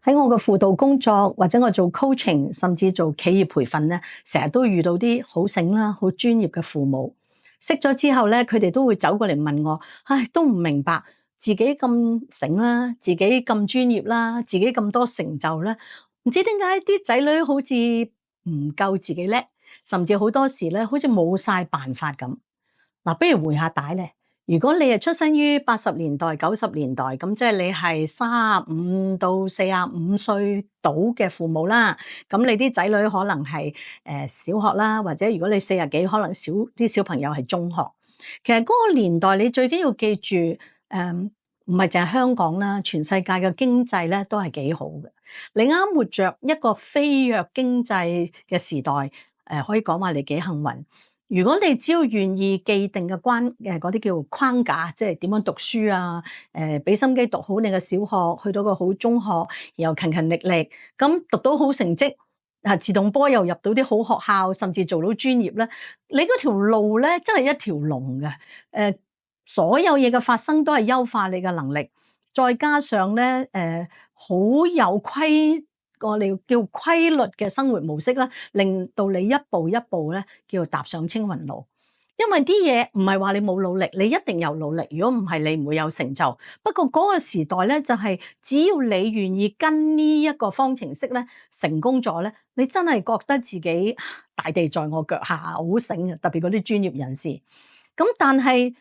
喺我嘅輔導工作或者我做 coaching 甚至做企業培訓咧，成日都遇到啲好醒啦、好專業嘅父母。識咗之後咧，佢哋都會走過嚟問我，都唔明白自己咁醒啦，自己咁專業啦，自己咁多成就啦，唔知點解啲仔女好似唔夠自己叻，甚至好多時咧好似冇晒辦法咁。嗱，不如回下帶咧。如果你係出生於80年代、90年代，咁即係你係35到45歲到嘅父母啦。咁你啲仔女可能係小學啦，或者如果你40幾，可能啲小朋友係中學。其實嗰個年代你最緊要記住，唔係淨係香港啦，全世界嘅經濟咧都係幾好嘅。你啱活着一個飛躍經濟嘅時代，可以講話你幾幸運。如果你只要願意既定嘅嗰啲叫框架，即係點樣讀書啊，俾心機讀好你嘅小學，去到個好中學，然後勤勤力力，咁讀到好成績，自動波又入到啲好學校，甚至做到專業咧，你嗰條路咧真係一條龍嘅，所有嘢嘅發生都係優化你嘅能力，再加上咧好有我哋叫規律嘅生活模式啦，令到你一步一步咧叫踏上青雲路。因為啲嘢唔係話你冇努力，你一定有努力。如果唔係，你唔會有成就。不過嗰個時代咧，就係只要你願意跟呢一個方程式咧，成功咗咧，你真係覺得自己大地在我腳下，好醒啊！特別嗰啲專業人士。咁但係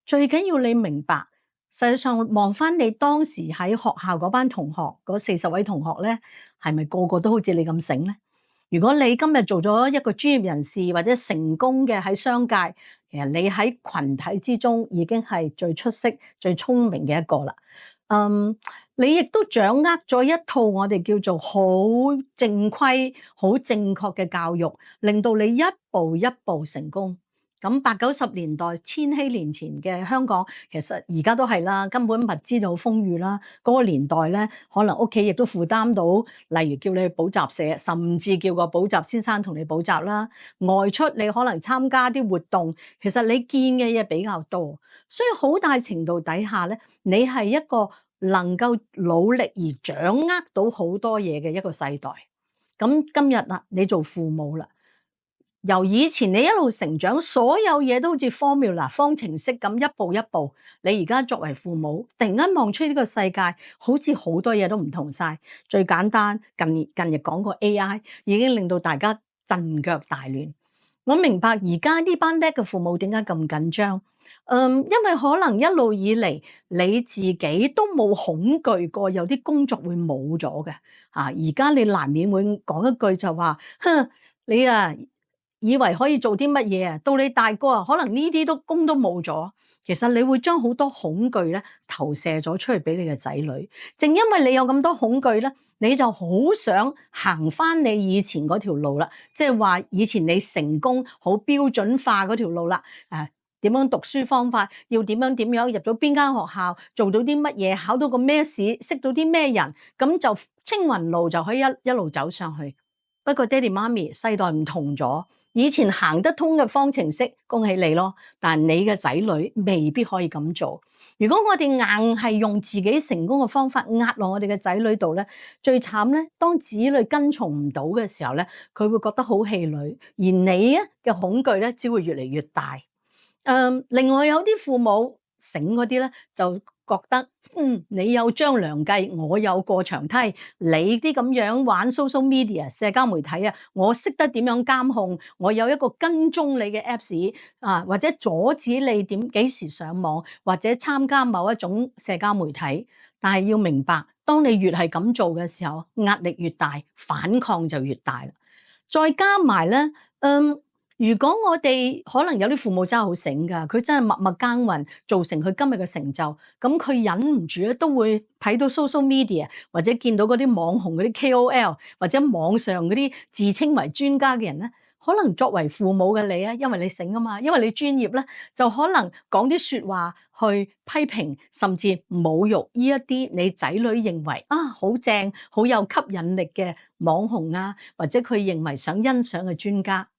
最緊要你明白。實際上望翻你當時喺學校嗰班同學，嗰40位同學咧，係咪個個都好似你咁醒咧？如果你今日做咗一個專業人士或者成功嘅喺商界，其實你喺群體之中已經係最出色、最聰明嘅一個啦。你亦都掌握咗一套我哋叫做好正規、好正確嘅教育，令到你一步一步成功。咁80、90年代、千禧年前嘅香港，其實而家都係啦，根本物資就好豐裕啦。嗰個年代咧，可能屋企亦都負擔到，例如叫你去補習社，甚至叫個補習先生同你補習啦。外出你可能參加啲活動，其實你見嘅嘢比較多，所以好大程度底下咧，你係一個能夠努力而掌握到好多嘢嘅一個世代。咁今日啦，你做父母啦。由以前你一路成長，所有嘢都好似 formula 方程式咁一步一步。你而家作為父母，突然間望出呢個世界，好似好多嘢都唔同晒。最簡單，近日講過 AI 已經令到大家陣腳大亂。我明白而家呢班叻嘅父母點解咁緊張？因為可能一路以嚟你自己都冇恐懼過有啲工作會冇咗嘅。而家你難免會講一句就話，你啊〜以為可以做啲乜嘢啊？到你大個啊，可能呢啲工都冇咗。其實你會將好多恐懼咧投射咗出去俾你嘅仔女。正因為你有咁多恐懼咧，你就好想行翻你以前嗰條路啦。即係話以前你成功好標準化嗰條路啦。點樣讀書方法，要點樣入咗邊間學校，做到啲乜嘢，考到個咩試，識到啲咩人，咁就青雲路就可以一路走上去。不過爹哋媽咪世代唔同咗。以前行得通嘅方程式，恭喜你咯！但你嘅仔女未必可以咁做。如果我哋硬係用自己成功嘅方法壓落我哋嘅仔女度咧，最慘咧，當子女跟從唔到嘅時候咧，佢會覺得好氣餒，而你嘅恐懼咧，只會越嚟越大。另外有啲父母醒嗰啲咧，就覺得你有張良計，我有過牆梯。你啲咁樣玩 social media 社交媒體啊，我識得點樣監控，我有一個跟蹤你嘅 apps 或者阻止你幾時上網，或者參加某一種社交媒體。但係要明白，當你越係咁做嘅時候，壓力越大，反抗就越大啦。再加埋咧，如果我哋可能有啲父母真係好醒㗎，佢真係默默耕耘，造成佢今日嘅成就，咁佢忍唔住咧都會睇到 social media 或者見到嗰啲網紅嗰啲 KOL 或者網上嗰啲自稱為專家嘅人咧，可能作為父母嘅你啊，因為你醒啊嘛，因為你專業咧，就可能講啲說話去批評甚至侮辱呢一啲你仔女認為好正好有吸引力嘅網紅啊，或者佢認為想欣賞嘅專家。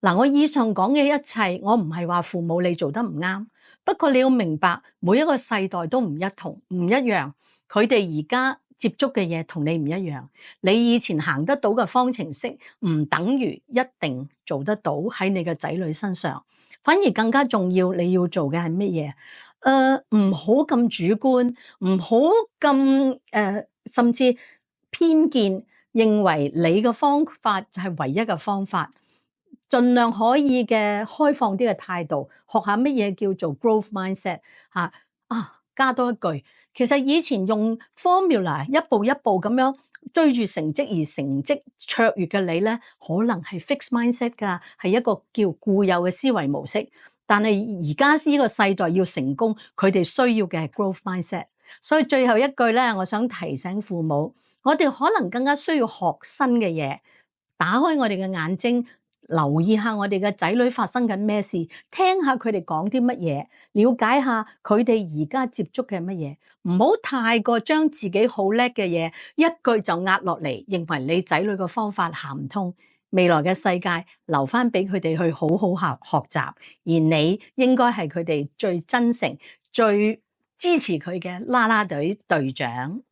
嗱，我以上講嘅一切，我唔係話父母你做得唔啱，不過你要明白每一個世代都唔一樣，佢哋而家接觸嘅嘢同你唔一樣，你以前行得到嘅方程式唔等於一定做得到喺你嘅仔女身上，反而更加重要你要做嘅係乜嘢？唔好咁主觀，唔好咁甚至偏見，認為你嘅方法就係唯一嘅方法，盡量可以嘅開放啲嘅態度，學下乜嘢叫做 growth mindset 嚇加多一句，其實以前用 formula 一步一步咁樣追住成績而成績卓越嘅你咧，可能係 fixed mindset 㗎，係一個叫固有嘅思維模式。但係而家呢個世代要成功，佢哋需要嘅係 growth mindset。所以最後一句咧，我想提醒父母，我哋可能更加需要學新嘅嘢，打開我哋嘅眼睛。留意下我哋嘅仔女發生緊咩事，聽下佢哋講啲乜嘢，了解下佢哋而家接觸嘅乜嘢，唔好太過將自己好叻嘅嘢一句就壓落嚟，認為你仔女嘅方法行唔通。未來嘅世界留翻俾佢哋去好好學習，而你應該係佢哋最真誠、最支持佢嘅啦啦隊隊長。